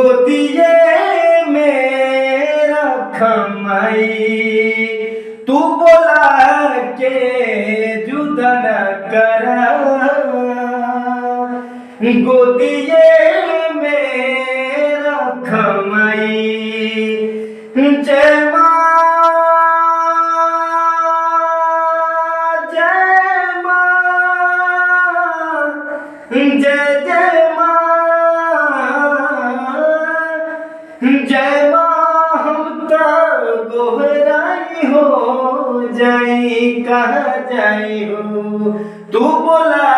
गोदिए में रखमई तू बोला के जुदा न करा गोदिए में रखमई जय माँ जय माँ जय जय जय माँ हम तो गोहराई हो जाई कहाँ जाई हो तू बोला